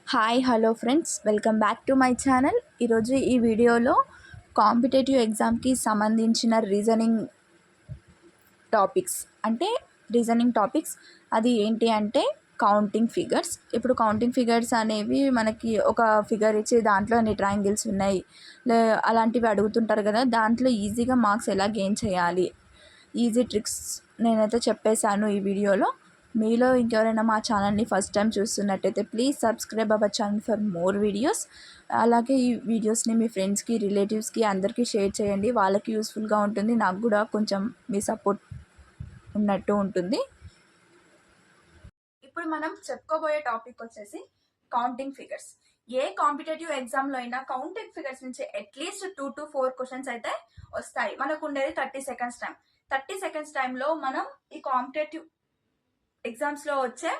Hi hello friends, welcome back to my channel. ఈరోజు ఈ వీడియోలో కాంపిటేటివ్ ఎగ్జామ్కి సంబంధించిన టాపిక్స్ అంటే రీజనింగ్ టాపిక్స్ అది ఏంటి అంటే కౌంటింగ్ ఫిగర్స్. ఇప్పుడు కౌంటింగ్ ఫిగర్స్ అనేవి మనకి ఒక ఫిగర్ ఇచ్చి దాంట్లో ఎన్ని ట్రయాంగిల్స్ ఉన్నాయి అలాంటివి అడుగుతుంటారు కదా. దాంట్లో ఈజీగా మార్క్స్ ఎలా గెయిన్ చేయాలి, ఈజీ ట్రిక్స్ నేనైతే చెప్పేశాను ఈ వీడియోలో. మీలో ఇంకెవరైనా మా ఛానల్ని ఫస్ట్ టైం చూస్తున్నట్టయితే please subscribe our channel for more videos. అలాగే ఈ వీడియోస్ని మీ ఫ్రెండ్స్కి, రిలేటివ్స్కి అందరికీ షేర్ చేయండి. వాళ్ళకి యూస్ఫుల్గా ఉంటుంది, నాకు కూడా కొంచెం మీ సపోర్ట్ ఉన్నట్టు ఉంటుంది. ఇప్పుడు మనం చెప్పుకోబోయే టాపిక్ వచ్చేసి కౌంటింగ్ ఫిగర్స్. ఏ కాంపిటేటివ్ ఎగ్జామ్లో అయినా కౌంటింగ్ ఫిగర్స్ నుంచి అట్లీస్ట్ 2 to 4 క్వశ్చన్స్ అయితే వస్తాయి. మనకు ఉండేది 30 seconds టైం. 30 seconds టైంలో మనం ఈ కాంపిటేటివ్ ఎగ్జామ్స్లో వచ్చే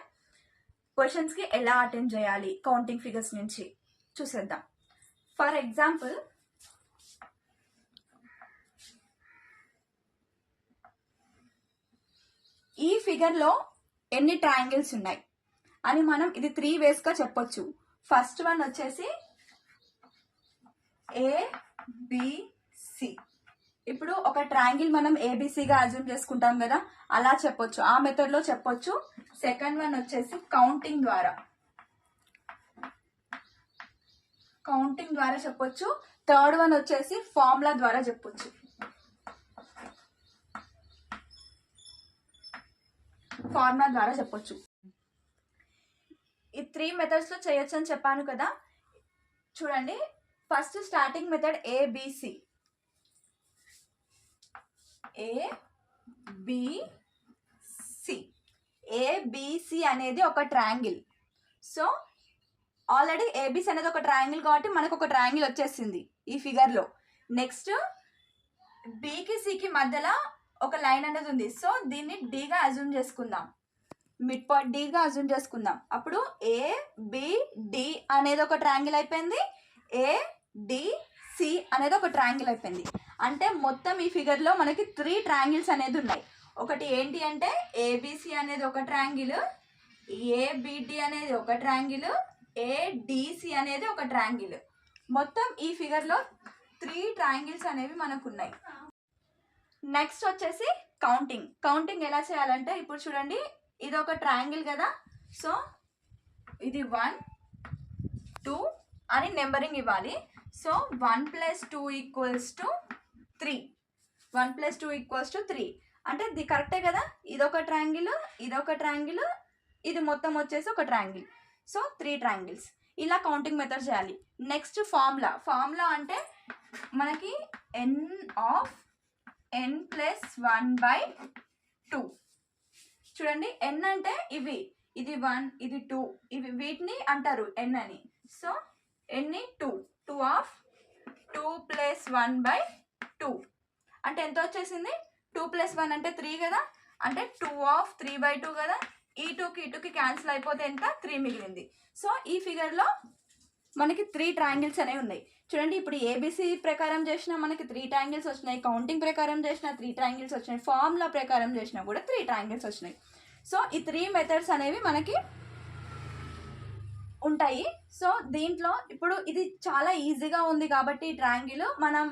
క్వశ్చన్స్కి ఎలా అటెండ్ చేయాలి కౌంటింగ్ ఫిగర్స్ నుంచి చూసేద్దాం. ఫర్ ఎగ్జాంపుల్, ఈ ఫిగర్లో ఎన్ని ట్రయాంగిల్స్ ఉన్నాయి అని మనం ఇది 3 waysగా చెప్పొచ్చు. ఫస్ట్ వన్ వచ్చేసి ABC. ఇప్పుడు ఒక ట్రయాంగిల్ మనం ఏబిసిగా అజ్యూమ్ చేసుకుంటాం కదా, అలా చెప్పొచ్చు, ఆ మెథడ్లో చెప్పొచ్చు. సెకండ్ వన్ వచ్చేసి కౌంటింగ్ ద్వారా చెప్పొచ్చు. థర్డ్ వన్ వచ్చేసి ఫార్ములా ద్వారా చెప్పొచ్చు. ఈ 3 మెథడ్స్లో చేయొచ్చు అని చెప్పాను కదా. చూడండి, first starting method ABC. ABC అనేది ఒక ట్రయాంగిల్. సో ఆల్రెడీ ఏబిసి అనేది ఒక ట్రయాంగిల్ కాబట్టి మనకు ఒక ట్రయాంగిల్ వచ్చేసింది ఈ ఫిగర్లో. నెక్స్ట్ బికి సికి మధ్యలో ఒక లైన్ అనేది ఉంది. సో దీన్ని డిగా అజ్యూమ్ చేసుకుందాం, మిడ్ పాయింట్ డిగా అజ్యూమ్ చేసుకుందాం. అప్పుడు ఏబిడి అనేది ఒక ట్రయాంగిల్ అయిపోయింది, ఏడిసి అనేది ఒక ట్రయాంగిల్ అయిపోయింది. అంటే మొత్తం ఈ ఫిగర్లో మనకి 3 ట్రయాంగిల్స్ అనేది ఉన్నాయి. ఒకటి ఏంటి అంటే ఏబిసి అనేది ఒక ట్రయాంగిల్, ఏబిడి అనేది ఒక ట్రయాంగిల్, ఏడిసి అనేది ఒక ట్రయాంగిల్. మొత్తం ఈ ఫిగర్లో 3 ట్రయాంగిల్స్ అనేవి మనకు ఉన్నాయి. నెక్స్ట్ వచ్చేసి కౌంటింగ్ ఎలా చేయాలంటే, ఇప్పుడు చూడండి, ఇది ఒక ట్రయాంగిల్ కదా. సో ఇది 1 2 అని నెంబరింగ్ ఇవ్వాలి. సో 1 + 2 = 3. 1 + 2 = 3 అంటే ఇది కరెక్టే కదా. ఇదొక ట్రయాంగిల్, ఇదొక ట్రయాంగిల్, ఇది మొత్తం వచ్చేసి ఒక ట్రయాంగిల్. So 3 triangles. ఇలా కౌంటింగ్ మెథడ్ చేయాలి. నెక్స్ట్ ఫార్ములా అంటే మనకి n + 1/2. చూడండి, n అంటే ఇది 1, ఇది 2, ఇవి వీటిని అంటారు n అని. సో n 2 + 1/2 అంటే ఎంత వచ్చేసింది? 2 + 1 అంటే 3 కదా, అంటే 2/3/2 కదా. ఈ 2కి క్యాన్సిల్ అయిపోతే ఎంత? 3 మిగిలింది. సో ఈ ఫిగర్లో మనకి 3 ట్రయాంగిల్స్ అనేవి ఉన్నాయి. చూడండి, ఇప్పుడు ఏబిసి ప్రకారం చేసినా మనకి 3 ట్రయాంగిల్స్ వచ్చినాయి, కౌంటింగ్ ప్రకారం చేసినా 3 ట్రయాంగిల్స్ వచ్చినాయి, ఫార్ములా ప్రకారం చేసినా కూడా 3 ట్రయాంగిల్స్ వచ్చినాయి. సో ఈ 3 మెథడ్స్ అనేవి మనకి ఉంటాయి. సో దీంట్లో ఇప్పుడు ఇది చాలా ఈజీగా ఉంది కాబట్టి ఈ ట్రయాంగిల్ మనం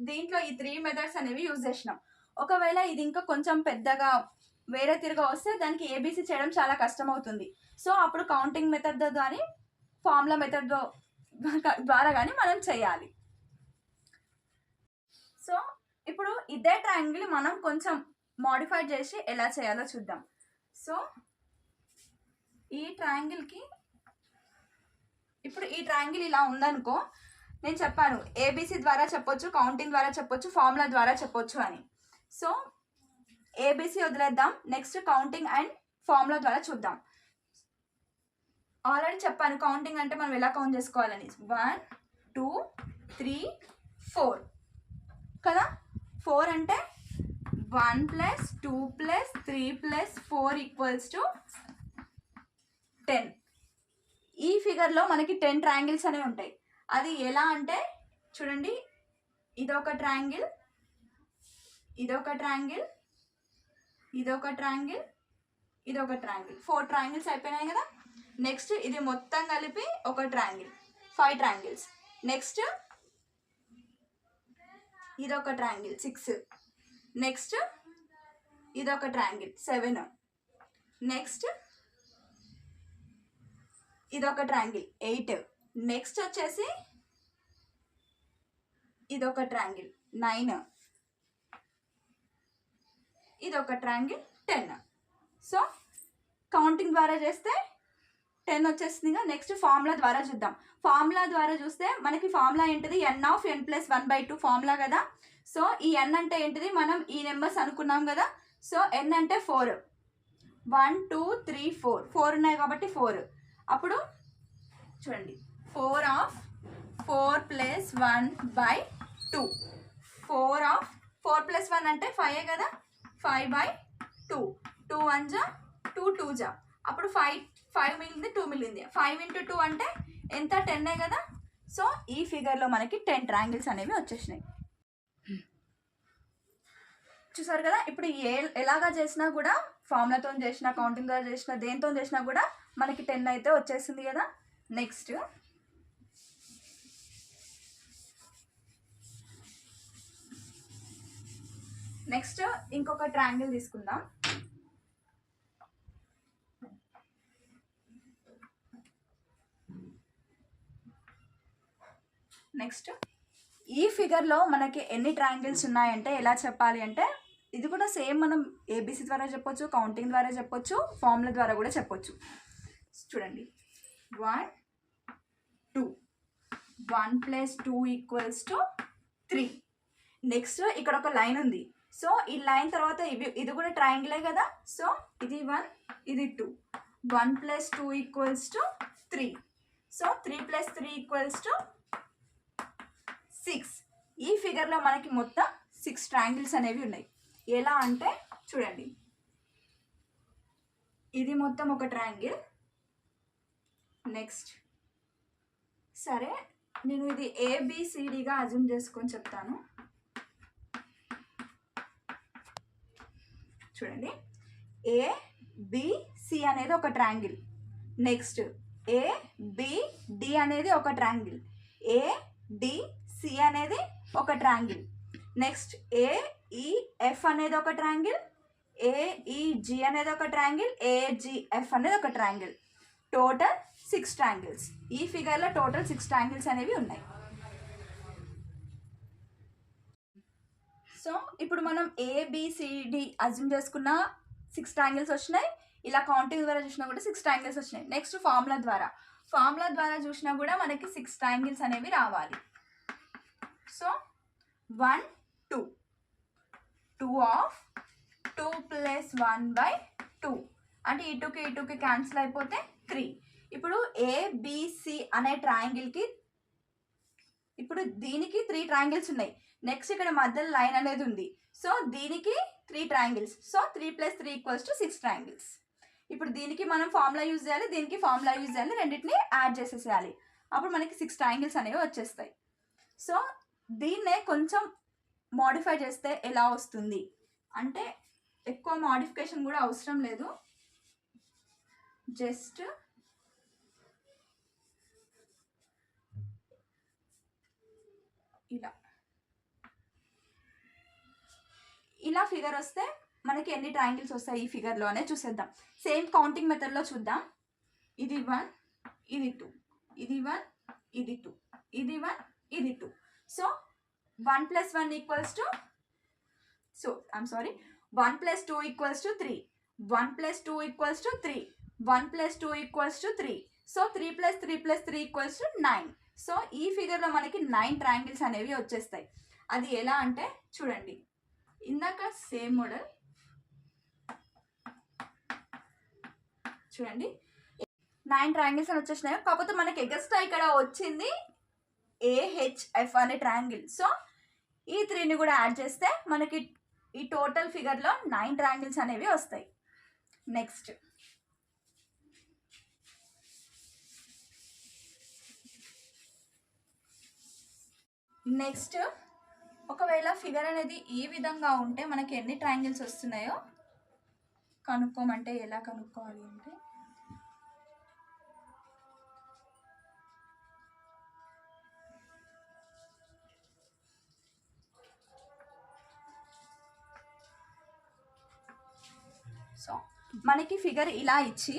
దీంట్లో ఈ 3 మెథడ్స్ అనేవి యూజ్ చేసినాం. ఒకవేళ ఇది ఇంకా కొంచెం పెద్దగా వేరే తిరిగా వస్తే దానికి ఏబిసి చేయడం చాలా కష్టం అవుతుంది. సో అప్పుడు కౌంటింగ్ మెథడ్ కానీ ఫార్ములా మెథడ్ ద్వారా కానీ మనం చేయాలి. సో ఇప్పుడు ఇదే ట్రయాంగిల్ మనం కొంచెం మోడిఫై చేసి ఎలా చేయాలో చూద్దాం. సో ఈ ట్రయాంగిల్కి ఇప్పుడు ఈ ట్రయాంగిల్ ఇలా ఉందనుకో, నేను చెప్పాను ఏబిసి ద్వారా చెప్పొచ్చు, కౌంటింగ్ ద్వారా చెప్పొచ్చు, ఫార్ములా ద్వారా చెప్పొచ్చు అని. సో ఏబిసి వదిలేద్దాం, నెక్స్ట్ కౌంటింగ్ అండ్ ఫార్ములా ద్వారా చూద్దాం. ఆల్రెడీ చెప్పాను కౌంటింగ్ అంటే మనం ఎలా కౌంట్ చేసుకోవాలని. 1 2 3 4 కదా. 4 అంటే 1 + 2 + 3 + 4 = 10. ఈ ఫిగర్లో మనకి 10 ట్రయాంగిల్స్ అనేవి ఉంటాయి. అది ఎలా అంటే చూడండి, ఇదొక ట్రయాంగిల్, ఇదొక ట్రయాంగిల్, ఇదొక ట్రయాంగిల్, ఇదొక ట్రయాంగిల్. 4 ట్రయాంగిల్స్ అయిపోయినాయి కదా. నెక్స్ట్ ఇది మొత్తం కలిపి ఒక ట్రయాంగిల్, 5 ట్రయాంగిల్స్. నెక్స్ట్ ఇదొక ట్రయాంగిల్ 6. నెక్స్ట్ ఇదొక ట్రయాంగిల్ 7. నెక్స్ట్ ఇదొక ట్రయాంగిల్ 8. నెక్స్ట్ వచ్చేసి ఇదొక ట్రయాంగిల్ 9. ఇదొక ట్రయాంగిల్ 10. సో కౌంటింగ్ ద్వారా చేస్తే 10 వచ్చేస్తుందిగా. నెక్స్ట్ ఫార్ములా ద్వారా చూద్దాం. ఫార్ములా ద్వారా చూస్తే మనకి ఫార్ములా ఏంటిది, n(n+1/2) ఫార్ములా కదా. సో ఈ n అంటే ఏంటిది, మనం ఈ నెంబర్స్ అనుకున్నాం కదా. సో n అంటే 4, 1 2 3 4, 4 ఉన్నాయి కాబట్టి 4. అప్పుడు చూడండి 4 + 1/2. 4 + 1 అంటే 5 కదా, 5/2. 2 1 జా 2 2 జా, అప్పుడు 5 మిగిలింది, 2 మిగిలింది. 5 × 2 అంటే ఎంత, 10 కదా. సో ఈ ఫిగర్లో మనకి 10 ట్రయాంగిల్స్ అనేవి వచ్చేసినాయి. చూసారు కదా. ఇప్పుడు ఎలాగా చేసినా కూడా, ఫార్ములాతో చేసినా, కౌంటింగ్ ద్వారా చేసినా, దేంతో చేసినా కూడా మనకి 10 అయితే వచ్చేసింది కదా. నెక్స్ట్ ఇంకొక ట్రయాంగిల్ తీసుకుందాం. నెక్స్ట్ ఈ ఫిగర్లో మనకి ఎన్ని ట్రయాంగిల్స్ ఉన్నాయంటే ఎలా చెప్పాలి అంటే, ఇది కూడా సేమ్ మనం ఏబిసి ద్వారా చెప్పొచ్చు, కౌంటింగ్ ద్వారా చెప్పొచ్చు, ఫార్ములా ద్వారా కూడా చెప్పొచ్చు. చూడండి 1 2, 1 + 2 = 3. నెక్స్ట్ ఇక్కడ ఒక లైన్ ఉంది. సో ఈ లైన్ తర్వాత ఇది కూడా ట్రయాంగిలే కదా. సో ఇది 1, ఇది 2. 1 + 2 = 3. సో 3 + 3 = 6. ఈ ఫిగర్లో మనకి మొత్తం 6 ట్రయాంగిల్స్ అనేవి ఉన్నాయి. ఎలా అంటే చూడండి, ఇది మొత్తం ఒక ట్రయాంగిల్. నెక్స్ట్ సరే, నేను ఇది ABCDగా అజ్యూమ్ చేసుకొని చెప్తాను. చూడండి, ABC అనేది ఒక ట్రయాంగిల్. నెక్స్ట్ ABD అనేది ఒక ట్రయాంగిల్. ADC అనేది ఒక ట్రయాంగిల్. నెక్స్ట్ AEF అనేది ఒక ట్రయాంగిల్. AEG అనేది ఒక ట్రయాంగిల్. AGF అనేది ఒక ట్రయాంగిల్. Total 6 triangles. ఈ ఫిగర్లో టోటల్ 6 ట్రయాంగిల్స్ అనేవి ఉన్నాయి. సో ఇప్పుడు మనం ABCD అజ్యూమ్ చేసుకున్న 6 ట్రయాంగిల్స్ వచ్చినాయి. ఇలా కౌంటింగ్ ద్వారా చూసినా కూడా 6 ట్రయాంగిల్స్ వచ్చినాయి. నెక్స్ట్ ఫార్ములా ద్వారా చూసినా కూడా మనకి 6 ట్రయాంగిల్స్ అనేవి రావాలి. సో 1 2, 2 + 1/2 అంటే ఈ 2కి క్యాన్సిల్ అయిపోతే 3. ఇప్పుడు ABC అనే ట్రయాంగిల్కి, ఇప్పుడు దీనికి 3 ట్రయాంగిల్స్ ఉన్నాయి. నెక్స్ట్ ఇక్కడ మధ్యలో లైన్ అనేది ఉంది. సో దీనికి 3 ట్రయాంగిల్స్. So 3 + 3 = 6 triangles. ఇప్పుడు దీనికి మనం ఫార్ములా యూజ్ చేయాలి, దీనికి ఫార్ములా యూజ్ చేయాలి, రెండింటిని యాడ్ చేసేసేయాలి. అప్పుడు మనకి 6 ట్రయాంగిల్స్ అనేవి వచ్చేస్తాయి. సో దీన్నే కొంచెం మోడిఫై చేస్తే ఎలా వస్తుంది అంటే, ఎక్కువ మోడిఫికేషన్ కూడా అవసరం లేదు. జస్ట్ ఇలా ఫిగర్ వస్తే మనకి ఎన్ని ట్రయాంగిల్స్ వస్తాయి ఈ ఫిగర్లో అనేది చూసేద్దాం. సేమ్ కౌంటింగ్ మెథడ్లో చూద్దాం. ఇది 1, ఇది 2, ఇది 1, ఇది 2, ఇది 1, ఇది 2. సో 1 + 1 = 1 + 2 = 3. 1 + 2 = 3. 1 + 2 = 3. సో 3 + 3 + 3 = 9. సో ఈ ఫిగర్లో మనకి 9 ట్రయాంగిల్స్ అనేవి వచ్చేస్తాయి. అది ఎలా అంటే చూడండి, ఇందాక సేమ్ మోడల్ చూడండి, 9 ట్రయాంగిల్స్ అని వచ్చేసినాయి. కాకపోతే మనకి ఎగస్ట్రా ఇక్కడ వచ్చింది AHF అనే ట్రయాంగిల్. సో ఈ 3ని కూడా యాడ్ చేస్తే మనకి ఈ టోటల్ ఫిగర్లో 9 ట్రయాంగిల్స్ అనేవి వస్తాయి. నెక్స్ట్ ఒకవేళ ఫిగర్ అనేది ఈ విధంగా ఉంటే మనకి ఎన్ని ట్రయాంగిల్స్ వస్తున్నాయో కనుక్కోమంటే ఎలా కనుక్కోవాలి అంటే, సో మనకి ఫిగర్ ఇలా ఇచ్చి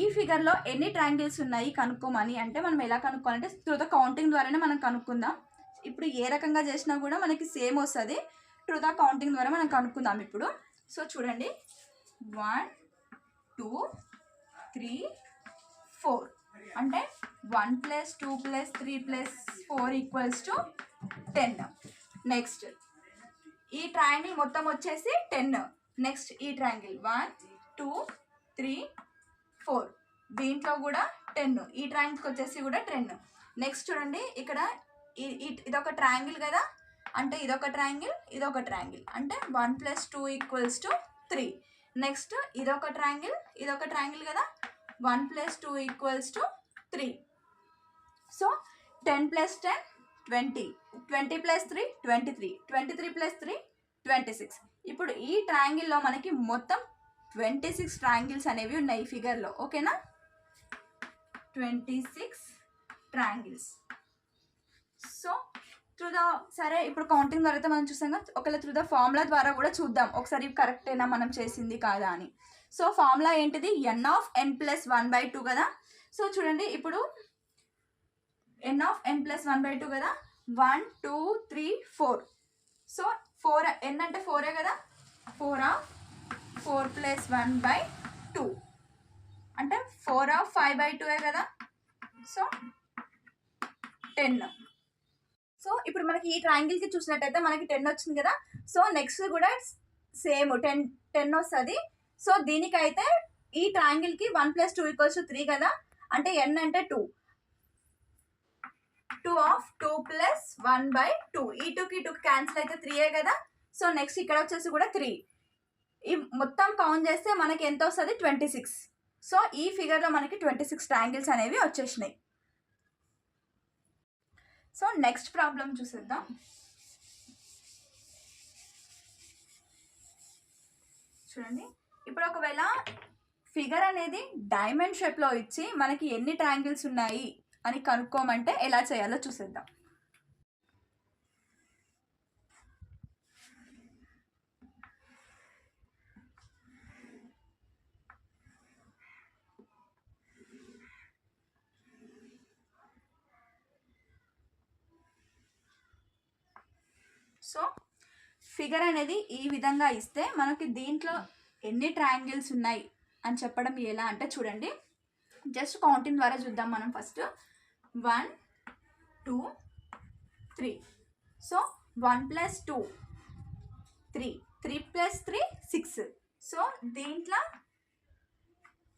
ఈ ఫిగర్లో ఎన్ని ట్రయాంగిల్స్ ఉన్నాయి కనుక్కోమని అంటే మనం ఎలా కనుక్కోవాలంటే త్రూ ద కౌంటింగ్ ద్వారానే మనం కనుక్కుందాం. ఇప్పుడు ఏ రకంగా చేసినా కూడా మనకి సేమ్ వస్తుంది. త్రూ ద కౌంటింగ్ ద్వారా మనం కనుక్కుందాం ఇప్పుడు. సో చూడండి 1 2 3 4 అంటే 1 + 2 + 3 + 4 = 10. నెక్స్ట్ ఈ ట్రయాంగిల్ మొత్తం వచ్చేసి 10. నెక్స్ట్ ఈ ట్రయాంగిల్ 1 2 3 4 దీంట్లో కూడా 10. ఈ ట్రయాంగిల్కి వచ్చేసి కూడా 10. నెక్స్ట్ చూడండి ఇక్కడ ఇదొక ట్రయాంగిల్ కదా, అంటే ఇదొక ట్రయాంగిల్ ఇదొక ట్రయాంగిల్ అంటే 1 + 2 = 3. నెక్స్ట్ ఇదొక ట్రయాంగిల్ కదా, 1 + 2 = 3. సో 10 + 10 20, 20 + 3 23, 23 + 3 26. ఇప్పుడు ఈ ట్రయాంగిల్లో మనకి మొత్తం 26 ట్రయాంగిల్స్ అనేవి ఉన్నాయి ఈ ఫిగర్లో. ఓకేనా, 26 ట్రయాంగిల్స్. సో సరే ఇప్పుడు కౌంటింగ్ ద్వారా అయితే మనం చూసాం కదా, ఒకవేళ త్రూ ద ఫార్ములా ద్వారా కూడా చూద్దాం ఒకసారి కరెక్టేనా మనం చేసింది కాదా అని. సో ఫార్ములా ఏంటిది, n + 1/2 కదా. సో చూడండి ఇప్పుడు n + 1/2 కదా, 1 2 3 4. సో 4 n అంటే 4 కదా, 4 + 1/2 అంటే 4 5/2 కదా. సో 10. సో ఇప్పుడు మనకి ఈ ట్రయాంగిల్కి చూసినట్టయితే మనకి 10 వచ్చింది కదా. సో నెక్స్ట్ కూడా సేమ్ 10 వస్తుంది. సో దీనికైతే ఈ ట్రయాంగిల్కి 1 + 2 = 3 కదా, అంటే n అంటే 2. 2 + 1/2. ఈ 2కి 2కి క్యాన్సిల్ అయితే 3 కదా. సో నెక్స్ట్ ఇక్కడ వచ్చేసి కూడా 3. ఈ మొత్తం కౌంట్ చేస్తే మనకి ఎంత వస్తుంది, 26. సో ఈ ఫిగర్లో మనకి 26 ట్రయాంగిల్స్ అనేవి వచ్చేసినాయి. సో నెక్స్ట్ ప్రాబ్లం చూసేద్దాం. చూడండి ఇప్పుడు ఒకవేళ ఫిగర్ అనేది డైమండ్ షేప్లో ఇచ్చి మనకి ఎన్ని ట్రయాంగిల్స్ ఉన్నాయి అని కనుక్కోమంటే ఎలా చేయాలో చూసేద్దాం. సో ఫిగర్ అనేది ఈ విధంగా ఇస్తే మనకి దీంట్లో ఎన్ని ట్రయాంగిల్స్ ఉన్నాయి అని చెప్పడం ఎలా అంటే చూడండి, జస్ట్ కౌంటింగ్ ద్వారా చూద్దాం మనం. ఫస్ట్ 1 2 3. సో 1 + 2 3, 3 + 3 6. సో దీంట్లో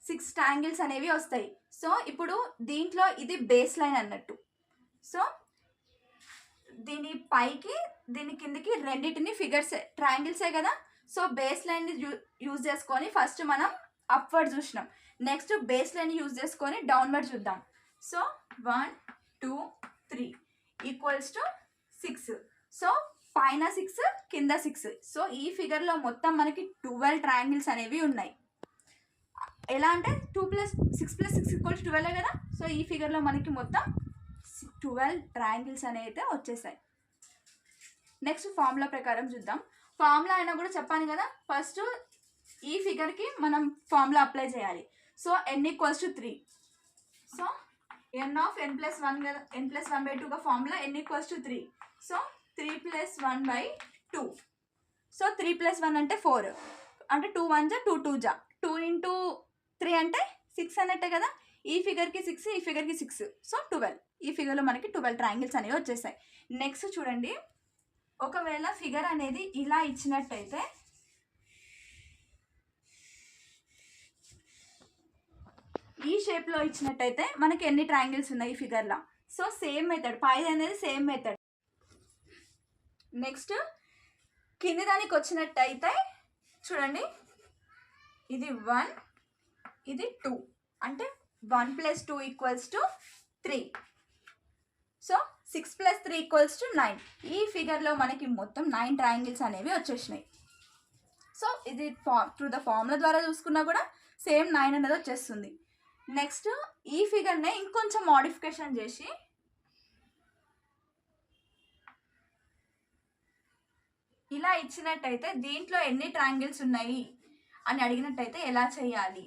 6 ట్రయాంగిల్స్ అనేవి వస్తాయి. సో ఇప్పుడు దీంట్లో ఇది బేస్ లైన్ అన్నట్టు. సో దీని పైకి దీని కిందికి రెండింటిని ఫిగర్స్ ట్రయాంగిల్సే కదా. సో బేస్ లైన్ని యూజ్ చేసుకొని ఫస్ట్ మనం అప్వర్డ్ చూసినాం, నెక్స్ట్ బేస్ లైన్ యూజ్ చేసుకొని డౌన్వర్డ్ చూద్దాం. సో 1 2 3 = 6. సో పైన 6 కింద 6. సో ఈ ఫిగర్లో మొత్తం మనకి 12 ట్రయాంగిల్స్ అనేవి ఉన్నాయి. ఎలా అంటే 2 + 6 + 6 = 12 కదా. సో ఈ ఫిగర్లో మనకి మొత్తం 12 ట్రయాంగిల్స్ అనేవి అయితే వచ్చేసాయి. నెక్స్ట్ ఫార్ములా ప్రకారం చూద్దాం. ఫార్ములా అయినా కూడా చెప్పాను కదా, ఫస్ట్ ఈ ఫిగర్కి మనం ఫార్ములా అప్లై చేయాలి. So n = 3. సో n + 1 కదా, n + 1/2 formula n = 3. So 3 + 1/2. So 3 + 1 అంటే 4, అంటే 2 1 2 2 2 × 3 అంటే 6 అన్నట్టే కదా. ఈ ఫిగర్కి 6 ఈ ఫిగర్కి 6. సో 12. ఈ ఫిగర్లో మనకి 12 ట్రయాంగిల్స్ అనేవి వచ్చేసాయి. నెక్స్ట్ చూడండి, ఒకవేళ ఫిగర్ అనేది ఇలా ఇచ్చినట్టయితే ఈ షేప్లో ఇచ్చినట్టయితే మనకి ఎన్ని ట్రయాంగిల్స్ ఉన్నాయి ఈ ఫిగర్లో. సో సేమ్ మెథడ్, పై అనేది సేమ్ మెథడ్. నెక్స్ట్ కింది దానికి వచ్చినట్టయితే చూడండి, ఇది 1 ఇది 2 అంటే 1 + 2 = 3. సో 6 + 3 = 9. ఈ ఫిగర్లో మనకి మొత్తం 9 ట్రయాంగిల్స్ అనేవి వచ్చేసినాయి. సో ఇది త్రూ ద ఫార్ములా ద్వారా చూసుకున్నా కూడా సేమ్ 9 అనేది వచ్చేస్తుంది. నెక్స్ట్ ఈ ఫిగర్నే ఇంకొంచెం మోడిఫికేషన్ చేసి ఇలా ఇచ్చినట్టయితే దీంట్లో ఎన్ని ట్రయాంగిల్స్ ఉన్నాయి అని అడిగినట్టయితే ఎలా చేయాలి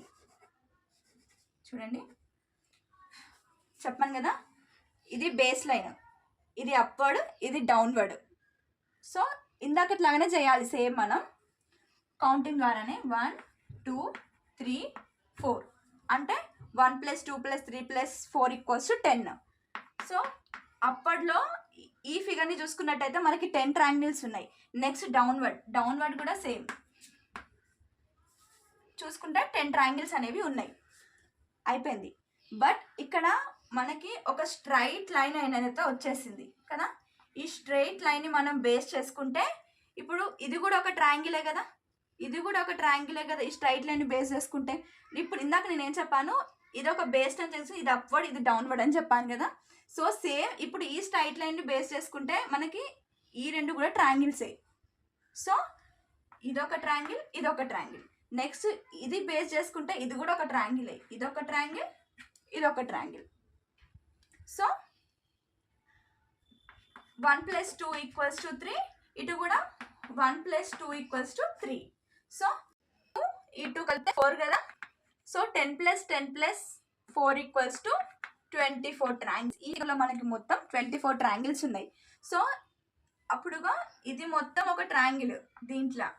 చూడండి. చెప్పాను కదా, ఇది బేస్ లైన్, ఇది అప్వర్డ్, ఇది డౌన్వర్డ్. సో ఇందాకట్లాగానే చేయాలి సేమ్ మనం కౌంటింగ్ ద్వారానే. 1 2 3 4 అంటే 1 + 2 + 3 + 4 = 10. సో అప్పట్లో ఈ ఫిగర్ని చూసుకున్నట్టయితే మనకి 10 ట్రయాంగిల్స్ ఉన్నాయి. నెక్స్ట్ డౌన్వర్డ్ కూడా సేమ్ చూసుకుంటే 10 ట్రయాంగిల్స్ అనేవి ఉన్నాయి. అయిపోయింది. బట్ ఇక్కడ మనకి ఒక స్ట్రైట్ లైన్ అనేది వచ్చేసింది కదా. ఈ స్ట్రైట్ లైన్ని మనం బేస్ చేసుకుంటే ఇప్పుడు ఇది కూడా ఒక ట్రయాంగిలే కదా, ఇది కూడా ఒక ట్రయాంగిలే కదా. ఈ స్ట్రైట్ లైన్ని బేస్ చేసుకుంటే ఇప్పుడు ఇందాక నేను ఏం చెప్పాను, ఇది ఒక బేస్ అని తెలిసి ఇది అప్వర్డ్, ఇది డౌన్వర్డ్ అని చెప్పాను కదా. సో సేమ్ ఇప్పుడు ఈ స్ట్రైట్ లైన్ని బేస్ చేసుకుంటే మనకి ఈ రెండు కూడా ట్రయాంగిల్సే. సో ఇదొక ట్రయాంగిల్, ఇదొక ట్రయాంగిల్. నెక్స్ట్ ఇది బేస్ చేసుకుంటే ఇది కూడా ఒక ట్రయాంగిలే, ఇదొక ట్రయాంగిల్, ఇదొక ట్రయాంగిల్. సో 1 + 2 = 3, ఇటు కూడా 1 + 2 = 3. సో ఈ 2 కలిపితే 4 కదా. So 10 + 10 + 4 = 24 triangles. ఈలో మనకి మొత్తం 24 ట్రయాంగిల్స్ ఉన్నాయి. సో అప్పుడుగా ఇది మొత్తం ఒక ట్రయాంగిల్ దీంట్లో,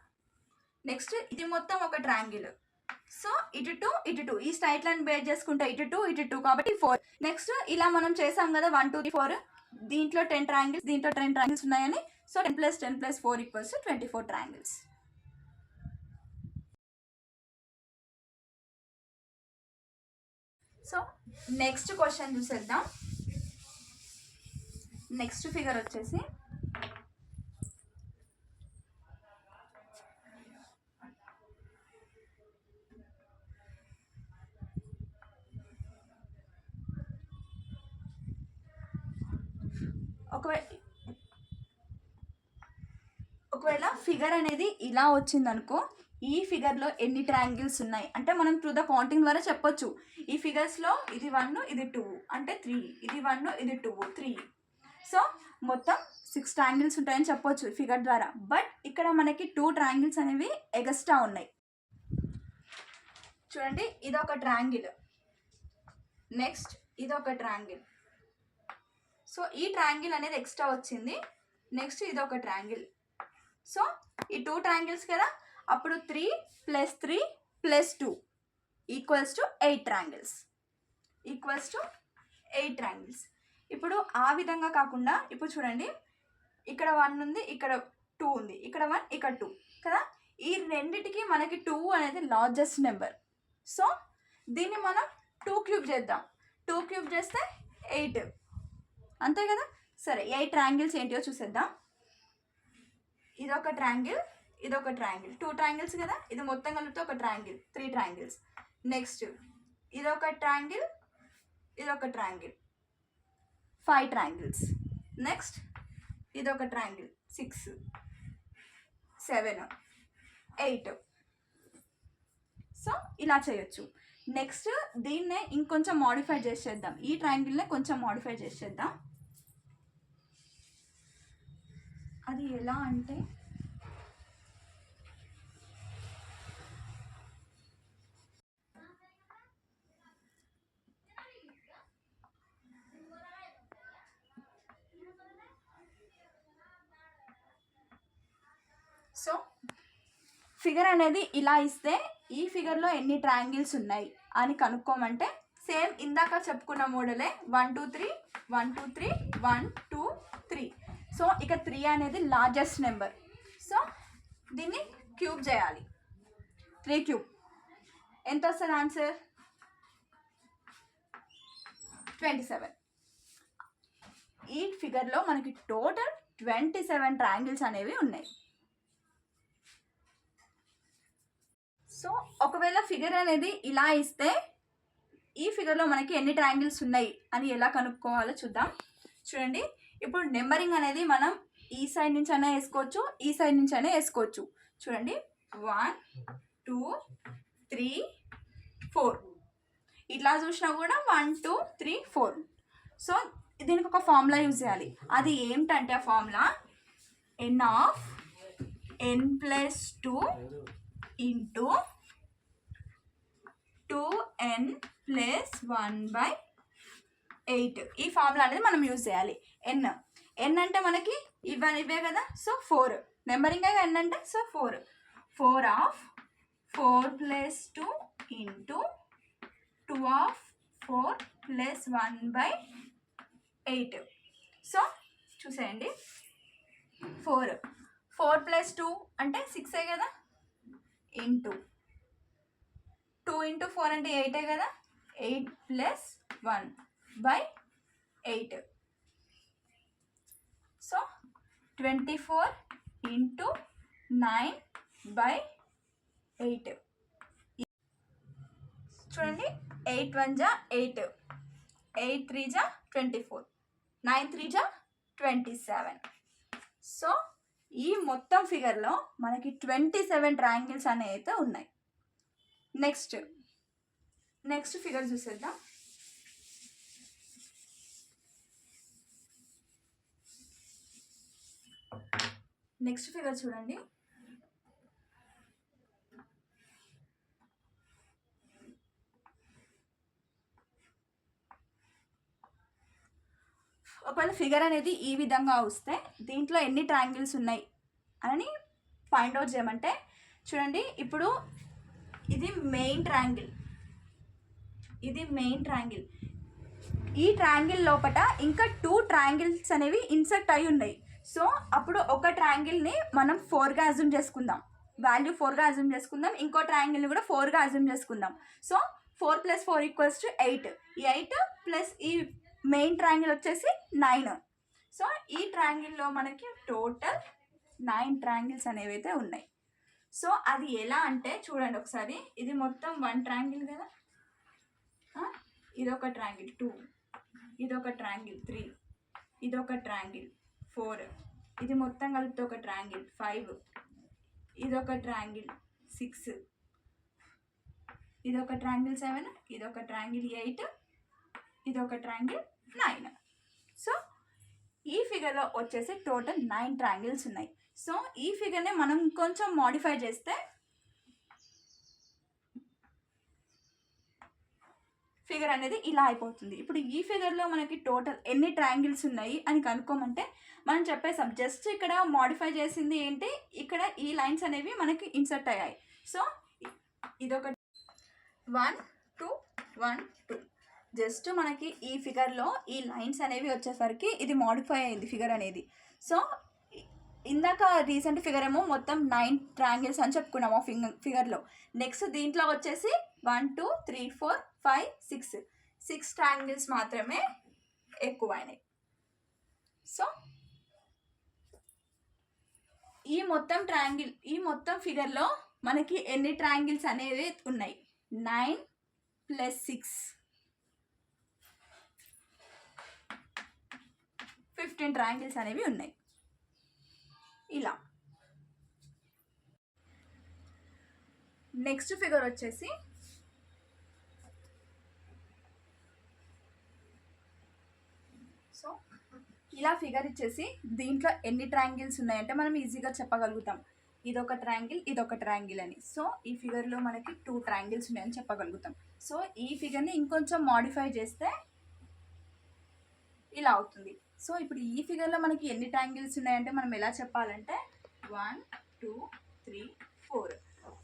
నెక్స్ట్ ఇది మొత్తం ఒక ట్రయాంగిల్. సో ఇటు 2 ఈ స్ట్రైట్ లైన్ బేస్ చేసుకుంటే ఇటు 2 కాబట్టి 4. నెక్స్ట్ ఇలా మనం చేసాం కదా 1 2 3 4, దీంట్లో 10 ట్రయాంగిల్స్, దీంట్లో 10 ట్రయాంగిల్స్ ఉన్నాయని. So 10 + 10 + 4 = 24 triangles. So next question చూసేద్దాం. నెక్స్ట్ ఫిగర్ వచ్చేసి ఒకవేళ ఫిగర్ అనేది ఇలా వచ్చిందనుకో, ఈ ఫిగర్లో ఎన్ని ట్రయాంగిల్స్ ఉన్నాయి అంటే మనం త్రూ ద కౌంటింగ్ ద్వారా చెప్పొచ్చు. ఈ ఫిగర్స్లో ఇది 1, ఇది 2 అంటే 3, ఇది 1, ఇది 2 3. సో మొత్తం 6 ట్రయాంగిల్స్ ఉంటాయని చెప్పొచ్చు ఫిగర్ ద్వారా. బట్ ఇక్కడ మనకి 2 ట్రయాంగిల్స్ అనేవి ఎగస్ట్రా ఉన్నాయి. చూడండి, ఇదొక ట్రయాంగిల్, నెక్స్ట్ ఇదొక ట్రయాంగిల్. సో ఈ ట్రయాంగిల్ అనేది ఎక్స్ట్రా వచ్చింది. నెక్స్ట్ ఇదొక ట్రయాంగిల్. సో ఈ 2 ట్రయాంగిల్స్ కదా, అప్పుడు 3 + 3 + 2 = 8 ట్రయాంగిల్స్, = 8 ట్రయాంగిల్స్. ఇప్పుడు ఆ విధంగా కాకుండా ఇప్పుడు చూడండి, ఇక్కడ 1 ఉంది, ఇక్కడ 2 ఉంది, ఇక్కడ 1, ఇక్కడ 2 కదా. ఈ రెండిటికి మనకి 2 అనేది లార్జెస్ట్ నెంబర్. సో దీన్ని మనం 2 క్యూబ్ చేద్దాం. 2 క్యూబ్ చేస్తే 8 అంతే కదా. సరే, 8 ట్రయాంగిల్స్ ఏంటో చూసేద్దాం. ఇదొక ట్రయాంగిల్, ఇదొక ట్రయాంగిల్, 2 ట్రయాంగిల్స్ కదా. ఇది మొత్తం కలిపితే ఒక ట్రయాంగిల్, 3 ట్రయాంగిల్స్. నెక్స్ట్ ఇదొక ట్రయాంగిల్, ఇదొక ట్రయాంగిల్, 5 ట్రయాంగిల్స్. నెక్స్ట్ ఇదొక ట్రయాంగిల్, 6 7 8. సో ఇలా చేయొచ్చు. నెక్స్ట్ దీన్నే ఇంకొంచెం మోడిఫై చేసేద్దాం. ఈ ట్రయాంగిల్నే కొంచెం మోడిఫై చేసేద్దాం. అది ఎలా అంటే సో ఫిగర్ అనేది ఇలా ఇస్తే ఈ ఫిగర్లో ఎన్ని ట్రయాంగిల్స్ ఉన్నాయి అని కనుక్కోమంటే సేమ్ ఇందాక చెప్పుకున్న మోడలే 1 2 3 1 2 3 1 2 3. సో ఇక 3 అనేది లార్జెస్ట్ నెంబర్. సో దీన్ని క్యూబ్ చేయాలి. 3 క్యూబ్ ఎంత వస్తుంది ఆన్సర్? 27. ఈ ఫిగర్లో మనకి టోటల్ 27 ట్రయాంగిల్స్ అనేవి ఉన్నాయి. సో ఒకవేళ ఫిగర్ అనేది ఇలా ఇస్తే ఈ ఫిగర్లో మనకి ఎన్ని ట్రయాంగిల్స్ ఉన్నాయి అని ఎలా కనుక్కోవాలో చూద్దాం. చూడండి, ఇప్పుడు నెంబరింగ్ అనేది మనం ఈ సైడ్ నుంచి అయినా వేసుకోవచ్చు, ఈ సైడ్ నుంచి అయినా వేసుకోవచ్చు. చూడండి, 1 2 3 4 ఇట్లా చూసినా కూడా 1 2 3 4. సో దీనికి ఒక ఫార్ములా యూజ్ చేయాలి. అది ఏమిటంటే ఆ ఫార్ములా n + 2 × n ప్లస్ 1/8. ఈ ఫార్ములా అనేది మనం యూజ్ చేయాలి. n అంటే మనకి ఇవే కదా, సో 4 నెంబరింగ్ n అంటే, so 4 of 4 plus 2 into 2 of 4 plus 1/8. So చూసేయండి, 4 ప్లస్ 2 అంటే 6 కదా, ఇంటూ 2 ఇంటూ 4 అంటే 8 కదా, 8 ప్లస్ 1/8. So 24 into 9/8. చూడండి, 8 1 జా 8, 8 3 జా 24, 9 3 జా 27. సో ఈ మొత్తం ఫిగర్లో మనకి 27 ట్రయాంగిల్స్ అనేవి అయితే ఉన్నాయి. నెక్స్ట్ ఫిగర్ చూసేద్దాం. నెక్స్ట్ ఫిగర్ చూడండి. ఒకవేళ ఫిగర్ అనేది ఈ విధంగా వస్తే దీంట్లో ఎన్ని ట్రయాంగిల్స్ ఉన్నాయి అని ఫైండ్ అవుట్ చేయమంటే, చూడండి ఇప్పుడు ఇది మెయిన్ ట్రయాంగిల్, ఈ ట్రయాంగిల్ లోపల ఇంకా 2 ట్రయాంగిల్స్ అనేవి ఇన్సర్ట్ అయి ఉన్నాయి. సో అప్పుడు ఒక ట్రయాంగిల్ని మనం 4గా అజ్యూమ్ చేసుకుందాం, వాల్యూ 4గా అజ్యూమ్ చేసుకుందాం, ఇంకో ట్రయాంగిల్ని కూడా 4గా అజ్యూమ్ చేసుకుందాం. సో 4 + 4 = 8. ఈ 8 ప్లస్ ఈ మెయిన్ ట్రయాంగిల్ వచ్చేసి 9. సో ఈ ట్రయాంగిల్లో మనకి టోటల్ 9 ట్రయాంగిల్స్ అనేవి అయితే ఉన్నాయి. సో అది ఎలా అంటే చూడండి ఒకసారి, ఇది మొత్తం 1 ట్రయాంగిల్ కదా, ఇదొక ట్రయాంగిల్ 2, ఇదొక ట్రయాంగిల్ 3, ఇదొక ట్రయాంగిల్ 4, ఇది మొత్తం కలిపితే ఒక ట్రయాంగిల్ 5, ఇదొక ట్రయాంగిల్ 6, ఇదొక ట్రయాంగిల్ 7, ఇదొక ట్రయాంగిల్ 8, ఇదొక ట్రయాంగిల్ 9. సో ఈ ఫిగర్లో వచ్చేసి టోటల్ 9 ట్రయాంగిల్స్ ఉన్నాయి. సో ఈ ఫిగర్ని మనం కొంచెం మోడిఫై చేస్తే ఫిగర్ అనేది ఇలా అయిపోతుంది. ఇప్పుడు ఈ ఫిగర్లో మనకి టోటల్ ఎన్ని ట్రయాంగిల్స్ ఉన్నాయి అని కనుక్కోమంటే మనం చెప్పేసాం, జస్ట్ ఇక్కడ మోడిఫై చేసింది ఏంటి, ఇక్కడ ఈ లైన్స్ అనేవి మనకి ఇన్సర్ట్ అయ్యాయి. సో ఇదొక 1 2 1 2, జస్ట్ మనకి ఈ ఫిగర్లో ఈ లైన్స్ అనేవి వచ్చేసరికి ఇది మోడిఫై అయింది ఫిగర్ అనేది. సో ఇందాక రీసెంట్ ఫిగర్ ఏమో మొత్తం 9 ట్రయాంగిల్స్ అని చెప్పుకున్నాము ఫిగర్లో. నెక్స్ట్ దీంట్లో వచ్చేసి 1 2 3 4 5 6 ట్రయాంగిల్స్ మాత్రమే ఎక్కువైనాయి. సో ఈ మొత్తం ఫిగర్లో మనకి ఎన్ని ట్రయాంగిల్స్ అనేవి ఉన్నాయి, 9 + 6 15 ట్రయాంగిల్స్ అనేవి ఉన్నాయి. ఇలా నెక్స్ట్ ఫిగర్ వచ్చేసి సో ఇలా ఫిగర్ ఇచ్చేసి దీంట్లో ఎన్ని ట్రయాంగిల్స్ ఉన్నాయంటే మనం ఈజీగా చెప్పగలుగుతాం, ఇదొక ట్రయాంగిల్ ఇదొక ట్రయాంగిల్ అని. సో ఈ ఫిగర్లో మనకి 2 ట్రయాంగిల్స్ ఉన్నాయని చెప్పగలుగుతాం. సో ఈ ఫిగర్ని ఇంకొంచెం మోడిఫై చేస్తే ఇలా అవుతుంది. సో ఇప్పుడు ఈ ఫిగర్లో మనకి ఎన్ని ట్రయాంగిల్స్ ఉన్నాయంటే మనం ఎలా చెప్పాలంటే 1 2 3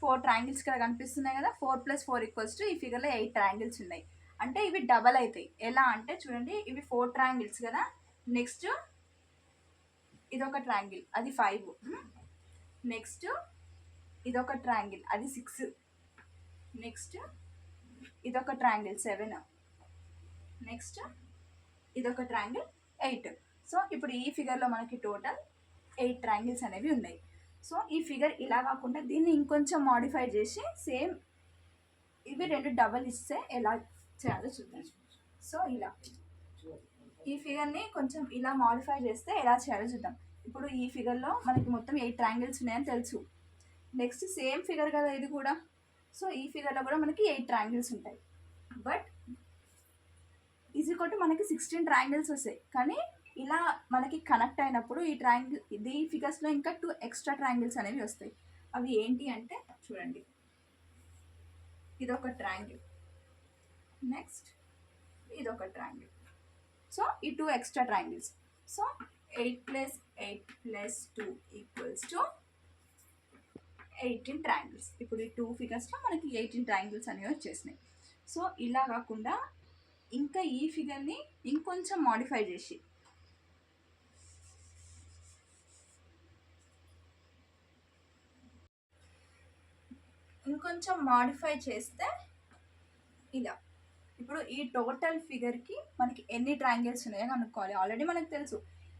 4 ట్రయాంగిల్స్ ఇక్కడ కనిపిస్తున్నాయి కదా, 4 + 4 = ఈ ఫిగర్లో 8 ట్రయాంగిల్స్ ఉన్నాయి. అంటే ఇవి డబల్ అవుతాయి. ఎలా అంటే చూడండి, ఇవి 4 ట్రయాంగిల్స్ కదా, నెక్స్ట్ ఇదొక ట్రయాంగిల్ అది 5, నెక్స్ట్ ఇదొక ట్రయాంగిల్ అది 6, నెక్స్ట్ ఇదొక ట్రయాంగిల్ 7, నెక్స్ట్ ఇదొక ట్రయాంగిల్ 8. సో ఇప్పుడు ఈ ఫిగర్లో మనకి టోటల్ 8 ట్రయాంగిల్స్ అనేవి ఉన్నాయి. సో ఈ ఫిగర్ ఇలా కాకుండా దీన్ని ఇంకొంచెం మోడిఫై చేసి సేమ్ ఇవి 2 డబల్ ఇస్తే ఎలా చేయాలో చూద్దాం. సో ఇలా ఈ ఫిగర్ని కొంచెం ఇలా మోడిఫై చేస్తే ఎలా చేయాలో చూద్దాం. ఇప్పుడు ఈ ఫిగర్లో మనకి మొత్తం 8 ట్రయాంగిల్స్ ఉన్నాయని తెలుసు. నెక్స్ట్ సేమ్ ఫిగర్ కదా ఇది కూడా, సో ఈ ఫిగర్లో కూడా మనకి 8 ట్రయాంగిల్స్ ఉంటాయి. బట్ ఈజీకొట్టు మనకి 16 ట్రయాంగిల్స్ వస్తాయి. కానీ ఇలా మనకి కనెక్ట్ అయినప్పుడు ఈ ఫిగర్స్లో ఇంకా 2 ఎక్స్ట్రా ట్రయాంగిల్స్ అనేవి వస్తాయి. అవి ఏంటి అంటే చూడండి, ఇదొక ట్రయాంగిల్, నెక్స్ట్ ఇది ఒక ట్రయాంగిల్. సో ఈ 2 ఎక్స్ట్రా ట్రయాంగిల్స్. So 8 + 8 + 2 = 18 triangles. ఇప్పుడు ఈ 2 ఫిగర్స్లో మనకి 18 ట్రయాంగిల్స్ అనేవి వచ్చేసినాయి. సో ఇలా కాకుండా ఇంకా ఈ ఫిగర్ని ఇంకొంచెం మాడిఫై చేసి చేస్తే ఇలా ఇప్పుడు ఈ టోటల్ ఫిగర్కి మనకి ఎన్ని ట్రయాంగిల్స్ ఉన్నాయో కనుక్కోవాలి. ఆల్రెడీ మనకు తెలుసు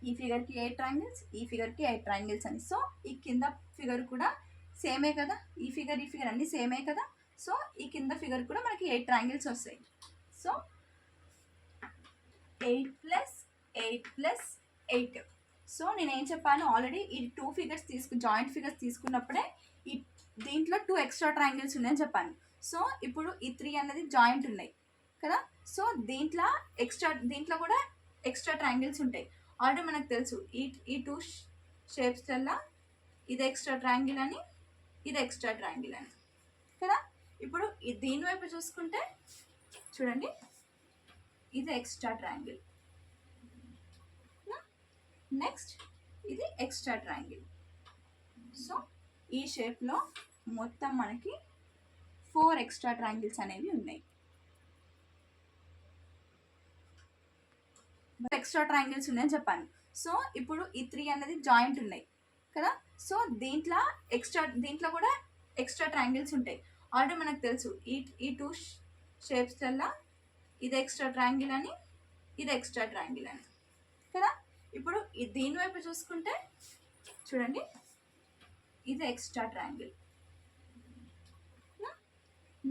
ఈ ఫిగర్కి 8 ట్రయాంగిల్స్, ఈ ఫిగర్కి 8 ట్రయాంగిల్స్ అని. సో ఈ కింద ఫిగర్ కూడా సేమే కదా, ఈ ఫిగర్ అన్నీ సేమే కదా. సో ఈ కింద ఫిగర్ కూడా మనకి 8 ట్రయాంగిల్స్ వస్తాయి. సో 8 + 8 + 8. సో నేనేం చెప్పాను ఆల్రెడీ ఈ 2 ఫిగర్స్ జాయింట్ ఫిగర్స్ తీసుకున్నప్పుడే ఈ దీంట్లో 2 ఎక్స్ట్రా ట్రయాంగిల్స్ ఉన్నాయని చెప్పాను. సో ఇప్పుడు ఈ 3 అనేది జాయింట్ ఉన్నాయి కదా. సో దీంట్లో కూడా ఎక్స్ట్రా ట్రయాంగిల్స్ ఉంటాయి. ఆల్రెడీ మనకు తెలుసు ఈ 2 షేప్స్లలో ఇది ఎక్స్ట్రా ట్రయాంగిల్ అని, ఇది ఎక్స్ట్రా ట్రయాంగిల్ అని కదా. ఇప్పుడు దీని వైపు చూసుకుంటే చూడండి, ఇది ఎక్స్ట్రా ట్రయాంగిల్. నెక్స్ట్ ఇది ఎక్స్ట్రా ట్రయాంగిల్. సో ఈ షేప్లో మొత్తం మనకి 4 ఎక్స్ట్రా ట్రయాంగిల్స్ అనేవి ఉన్నాయి. ఎక్స్ట్రా ట్రయాంగిల్స్ ఉన్నాయని చెప్పాను. సో ఇప్పుడు ఈ 3 అనేది జాయింట్ ఉన్నాయి కదా. సో దీంట్లో కూడా ఎక్స్ట్రా ట్రయాంగిల్స్ ఉంటాయి. ఆల్రెడీ మనకు తెలుసు ఈ 2 షేప్స్లలో ఇది ఎక్స్ట్రా ట్రయాంగిల్ అని, ఇది ఎక్స్ట్రా ట్రయాంగిల్ అని కదా. ఇప్పుడు దీని వైపు చూసుకుంటే చూడండి, ఇది ఎక్స్ట్రా ట్రయాంగిల్.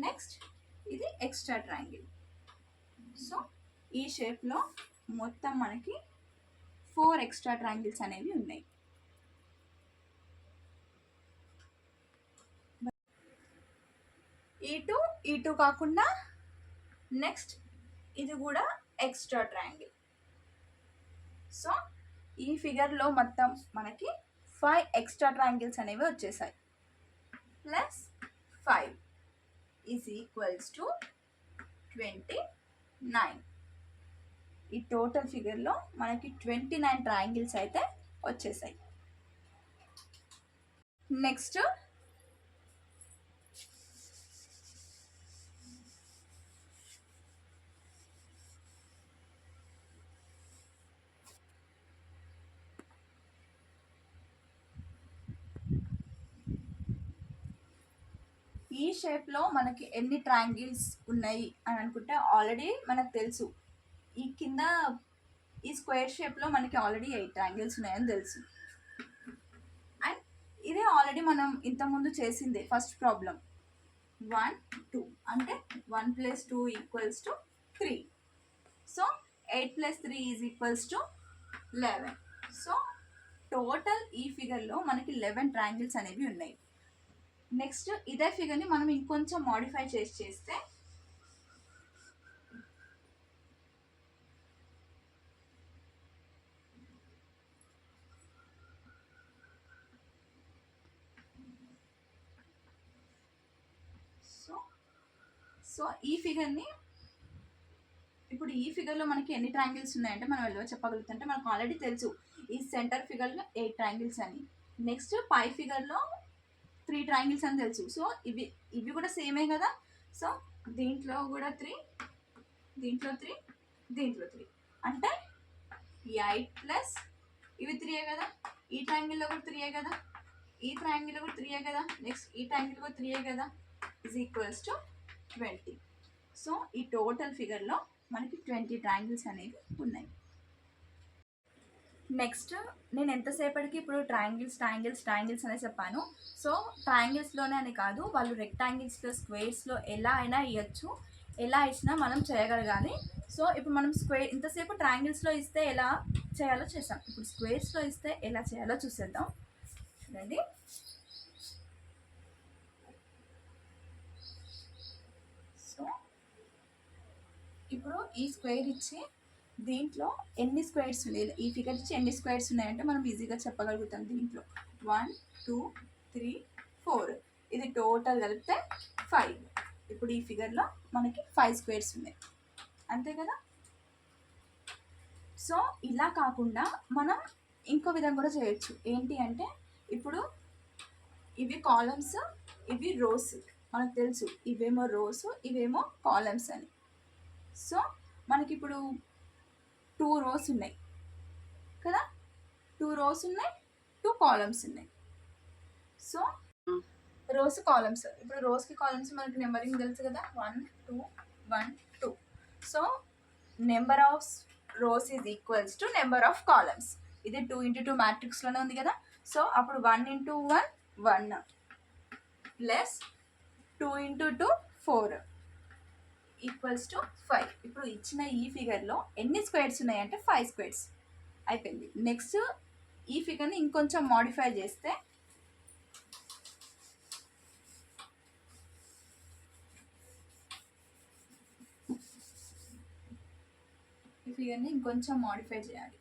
నెక్స్ట్ ఇది ఎక్స్ట్రా ట్రయాంగిల్. సో ఈ షేప్లో మొత్తం మనకి 4 ఎక్స్ట్రా ట్రయాంగిల్స్ అనేవి ఉన్నాయి. ఈ టూ కాకుండా నెక్స్ట్ ఇది కూడా ఎక్స్ట్రా ట్రయాంగిల్. సో ఈ ఫిగర్లో మొత్తం మనకి 5 ఎక్స్ట్రా ట్రయాంగిల్స్ అనేవి వచ్చేసాయి. +5 = 29. ఈ టోటల్ ఫిగర్లో మనకి 29 ట్రయాంగిల్స్ అయితే వచ్చేసాయి. నెక్స్ట్ ఈ షేప్లో మనకి ఎన్ని ట్రయాంగిల్స్ ఉన్నాయి అని అనుకుంటే ఆల్రెడీ మనకు తెలుసు. ఈ కింద ఈ స్క్వేర్ షేప్లో మనకి ఆల్రెడీ 8 ట్రయాంగిల్స్ ఉన్నాయని తెలుసు. అండ్ ఇదే ఆల్రెడీ మనం ఇంతకుముందు చేసిందే ఫస్ట్ ప్రాబ్లం. 1 2 అంటే 1 + 2 = 3. సో 8 + 3 = 11. సో టోటల్ ఈ ఫిగర్లో మనకి 11 ట్రయాంగిల్స్ అనేవి ఉన్నాయి. నెక్స్ట్ ఇదే ఫిగర్ని మనం ఇంకొంచెం మాడిఫై చేస్తే సో ఈ ఫిగర్ని ఇప్పుడు ఈ ఫిగర్లో మనకి ఎన్ని ట్రయాంగిల్స్ ఉన్నాయంటే మనం ఎలా చెప్పగలుగుతుంటే మనకు ఆల్రెడీ తెలుసు ఈ సెంటర్ ఫిగర్లో 8 ట్రయాంగిల్స్ అని. నెక్స్ట్ పై ఫిగర్లో 3 ట్రయాంగిల్స్ అని తెలుసు. సో ఇవి కూడా సేమే కదా. సో దీంట్లో కూడా 3, దీంట్లో 3, దీంట్లో 3 అంటే 8 ప్లస్ ఇవి 3 కదా. ఈ ట్రయాంగిల్లో కూడా 3 కదా, ఈ ట్రయాంగిల్లో కూడా 3 కదా, నెక్స్ట్ ఈ ట్రయాంగిల్ కూడా 3 కదా, = 20. సో ఈ టోటల్ ఫిగర్లో మనకి 20 ట్రయాంగిల్స్ అనేవి ఉన్నాయి. నెక్స్ట్ నేను ఎంతసేపటికి ఇప్పుడు ట్రయాంగిల్స్ అనే చెప్పాను. సో ట్రయాంగిల్స్లోనే అని కాదు, వాళ్ళు రెక్టాంగిల్స్లో స్క్వేర్స్లో ఎలా అయినా ఇవ్వచ్చు, ఎలా ఇచ్చినా మనం చేయగలగాలి. సో ఇప్పుడు మనం ఇంతసేపు ట్రయాంగిల్స్లో ఇస్తే ఎలా చేయాలో చేసాం. ఇప్పుడు స్క్వేర్స్లో ఇస్తే ఎలా చేయాలో చూసేద్దాం. చూడండి, సో ఇప్పుడు ఈ స్క్వేర్ ఇచ్చి దీంట్లో ఎన్ని స్క్వేర్స్ ఉన్నాయి, ఈ ఫిగర్ ఇచ్చి ఎన్ని స్క్వేర్స్ ఉన్నాయంటే మనం ఈజీగా చెప్పగలుగుతాం. దీంట్లో 1 2 3 4 ఇది టోటల్ కలిపితే 5. ఇప్పుడు ఈ ఫిగర్లో మనకి 5 స్క్వేర్స్ ఉన్నాయి, అంతే కదా. సో ఇలా కాకుండా మనం ఇంకో విధంగా కూడా చేయొచ్చు. ఏంటి అంటే ఇప్పుడు ఇవి కాలమ్స్, ఇవి రోస్, మనకు తెలుసు ఇవేమో రోస్ ఇవేమో కాలమ్స్ అని. సో మనకి ఇప్పుడు 2 రోస్ ఉన్నాయి కదా, 2 రోస్ ఉన్నాయి, 2 కాలమ్స్ ఉన్నాయి. సో రోస్ కాలమ్స్, ఇప్పుడు రోస్కి కాలమ్స్ మనకి నెంబరింగ్ తెలుసు కదా, 1 2 1 2. So number of rose is equals to number of columns. ఇది 2 into 2 మ్యాట్రిక్స్లోనే ఉంది కదా. సో అప్పుడు 1 into 1 1 plus 2 into 2 4 equals to 5. ఇప్పుడు ఇచ్చిన ఈ ఫిగర్లో ఎన్ని స్క్వేర్స్ ఉన్నాయంటే 5 స్క్వేర్స్ అయిపోయింది. నెక్స్ట్ ఈ ఫిగర్ని ఇంకొంచెం మాడిఫై చేస్తే ఈ ఫిగర్ని ఇంకొంచెం మాడిఫై చేయాలి.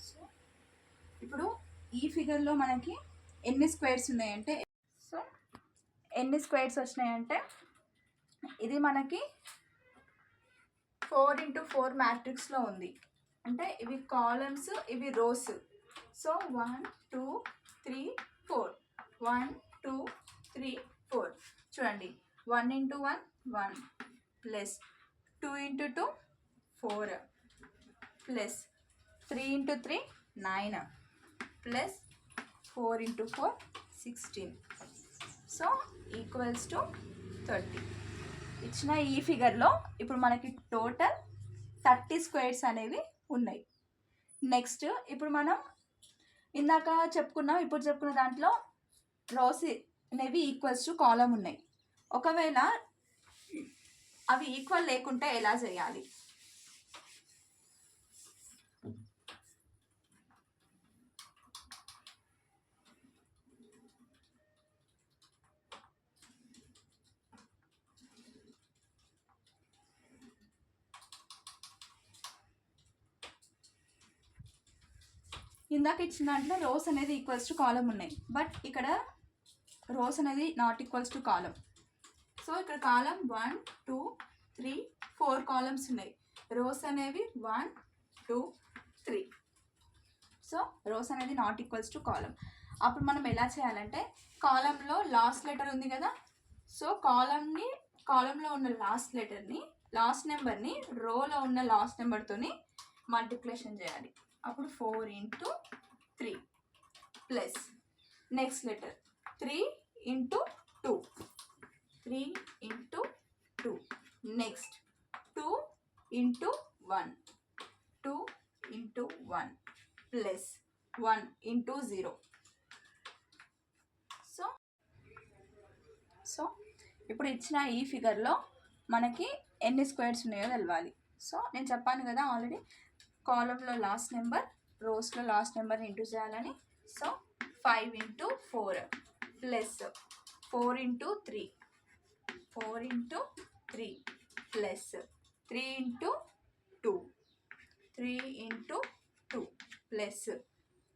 సో ఇప్పుడు ఈ ఫిగర్లో మనకి ఎన్ని స్క్వేర్స్ ఉన్నాయంటే, సో ఎన్ని స్క్వేర్స్ వచ్చినాయంటే ఇది మనకి 4 into 4 మ్యాట్రిక్స్లో ఉంది. అంటే ఇవి కాలమ్స్, ఇవి రోస్. సో 1 2 3 4 1 2 3 4 చూడండి. 1 into 1 1 plus 2 into 2 4 plus 3 into 3 9 plus 4 into 4 16. So equals to 30. ఇచ్చిన ఈ ఫిగర్లో ఇప్పుడు మనకి టోటల్ 30 స్క్వేర్స్ అనేవి ఉన్నాయి. నెక్స్ట్ ఇప్పుడు మనం ఇందాక చెప్పుకున్నాం, ఇప్పుడు చెప్పుకున్న దాంట్లో రోస్ అనేవి ఈక్వల్స్ టు కాలం ఉన్నాయి. ఒకవేళ అవి ఈక్వల్ లేకుంటే ఎలా చేయాలి? ఇందాక ఇచ్చిన దాంట్లో రోస్ అనేది ఈక్వల్స్ టు కాలం ఉన్నాయి, బట్ ఇక్కడ రోస్ అనేది not equals to column. So ఇక్కడ కాలం 1 2 3 4 కాలమ్స్ ఉన్నాయి, రోస్ అనేవి 1 2 3. సో రోస్ అనేది నాట్ ఈక్వల్స్ టు కాలం. అప్పుడు మనం ఎలా చేయాలంటే, కాలంలో లాస్ట్ లెటర్ ఉంది కదా, సో కాలంలో ఉన్న లాస్ట్ లెటర్ని, లాస్ట్ నెంబర్ని రోలో ఉన్న లాస్ట్ నెంబర్తోని మల్టిప్లికేషన్ చేయాలి. అప్పుడు 4 into 3 plus next letter 3 into 2 3 into 2 next 2 into 1 2 into 1 plus 1 into 0. So ఇప్పుడు ఇచ్చిన ఈ ఫిగర్లో మనకి ఎన్ని స్క్వేర్స్ ఉన్నాయో తెలవాలి. సో నేను చెప్పాను కదా ఆల్రెడీ, కాలంలో లాస్ట్ నెంబర్, రోస్లో లాస్ట్ నెంబర్ ఇంటూ చేయాలని. So 5 into 4 plus 4 into 3 4 into 3 plus 3 into 2 3 into 2 plus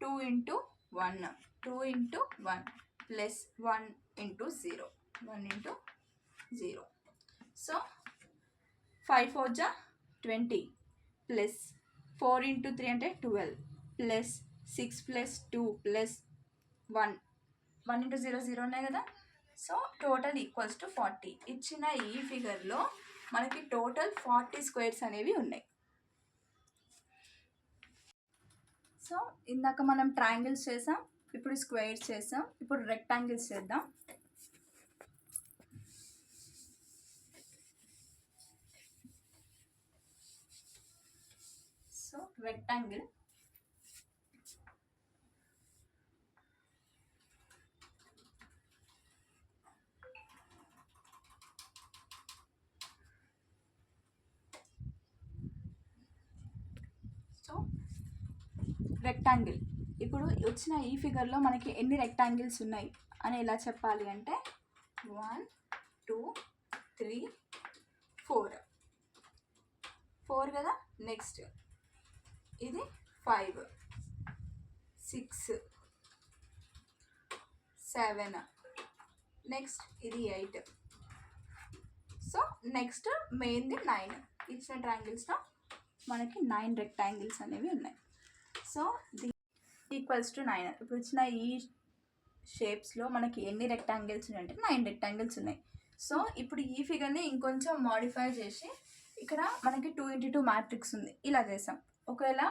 2 into 1 2 into 1 plus 1 into 0 1 into 0. So 5 4 జా 20 ప్లస్ 4 into 3 అంటే 12 ప్లస్ 6 ప్లస్ 2 ప్లస్ 1 1 into 0 0 ఉన్నాయి కదా. So total equals to 40. ఇచ్చిన ఈ ఫిగర్లో మనకి టోటల్ 40 స్క్వేర్స్ అనేవి ఉన్నాయి. సో ఇందాక మనం ట్రయాంగిల్స్ చేసాం, ఇప్పుడు స్క్వేర్స్ చేసాం, ఇప్పుడు రెక్టాంగిల్స్ చేద్దాం. So rectangle, rectangle. ఇప్పుడు వచ్చిన ఈ ఫిగర్లో మనకి ఎన్ని రెక్టాంగిల్స్ ఉన్నాయి అని ఎలా చెప్పాలి అంటే 1 2 3 4 4 కదా. నెక్స్ట్ ఇది 5 6 7 నెక్స్ట్ ఇది 8. సో నెక్స్ట్ మెయిన్ది 9. ఇచ్చిన ట్రయాంగిల్స్లో మనకి 9 రెక్టాంగిల్స్ అనేవి ఉన్నాయి. So equals to 9. ఇప్పుడు ఇచ్చిన ఈ షేప్స్లో మనకి ఎన్ని రెక్టాంగిల్స్ ఉన్నాయంటే 9 రెక్టాంగిల్స్ ఉన్నాయి. సో ఇప్పుడు ఈ ఫిగర్ని ఇంకొంచెం మాడిఫై చేసి ఇక్కడ మనకి 2x2 మ్యాట్రిక్స్ ఉంది, ఇలా చేసాం. ఒకవేళ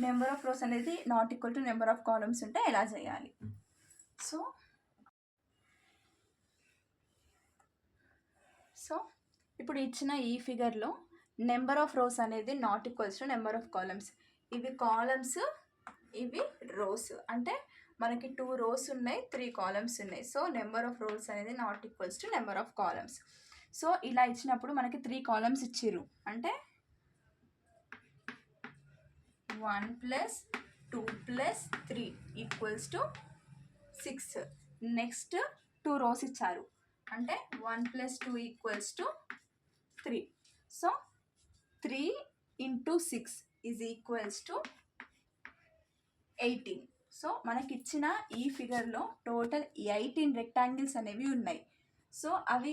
నెంబర్ ఆఫ్ రోస్ అనేది not equal to number of columns ఉంటే ఎలా చేయాలి? సో ఇప్పుడు ఇచ్చిన ఈ ఫిగర్లో నెంబర్ ఆఫ్ రోస్ అనేది not equals to number of columns. ఇవి కాలమ్స్, ఇవి రోస్. అంటే మనకి 2 రోస్ ఉన్నాయి, 3 కాలమ్స్ ఉన్నాయి. సో నెంబర్ ఆఫ్ రోస్ అనేది not equals to number of columns. So ఇలా ఇచ్చినప్పుడు మనకి 3 కాలమ్స్ ఇచ్చిర్రు అంటే 1 + 2 + 3 = 6. నెక్స్ట్ 2 రోస్ ఇచ్చారు అంటే 1 + 2 = 3. సో 3 × 6 = 18. సో మనకిచ్చిన ఈ ఫిగర్లో టోటల్ 18 రెక్టాంగిల్స్ అనేవి ఉన్నాయి. సో అవి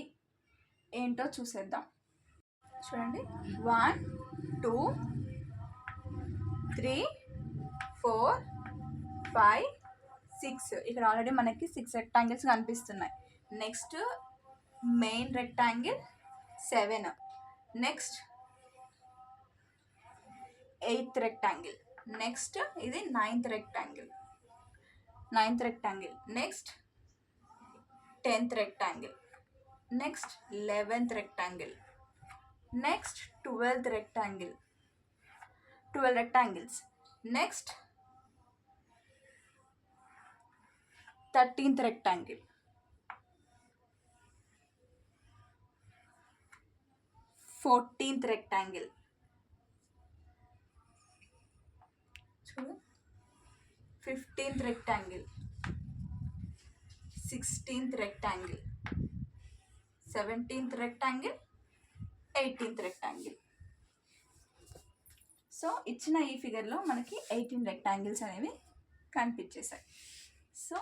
ఏంటో చూసేద్దాం. చూడండి, 1 2 3 4 5 6. ఇక్కడ ఆల్రెడీ మనకి 6 రెక్టాంగిల్స్ కనిపిస్తున్నాయి. Next main rectangle 7. Next 8th rectangle. Next ఇది 9th rectangle. Next 10th rectangle. Next 11th rectangle. Next 12th rectangle. 12 rectangles. Next 13th rectangle. 14th rectangle. 15th rectangle. 16th rectangle. 17th rectangle. 18th rectangle. So ఇచ్చిన ఈ ఫిగర్లో మనకి 18 rectangles అనేవి కనిపించేశాయి. So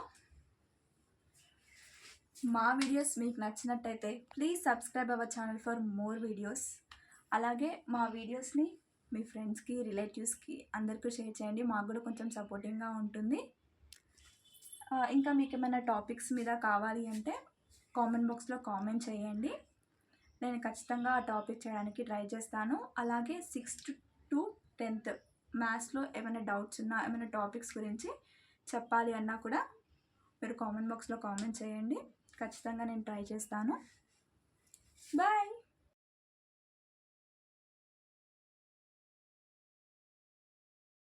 మా videos మీకు నచ్చినట్టయితే please subscribe our channel for more videos. అలాగే మా వీడియోస్ని మీ ఫ్రెండ్స్కి, రిలేటివ్స్కి అందరికీ షేర్ చేయండి. మాకు కూడా కొంచెం సపోర్టింగ్గా ఉంటుంది. ఇంకా మీకు ఏమైనా టాపిక్స్ మీద కావాలి అంటే కామెంట్ బాక్స్లో కామెంట్ చేయండి. నేను ఖచ్చితంగా ఆ టాపిక్ చేయడానికి ట్రై చేస్తాను. అలాగే 6th to 10th మ్యాథ్స్లో ఏమైనా డౌట్స్ ఉన్నా, ఏమైనా టాపిక్స్ గురించి చెప్పాలి అన్నా కూడా మీరు కామెంట్ బాక్స్లో కామెంట్ చేయండి. ఖచ్చితంగా నేను ట్రై చేస్తాను. బాయ్.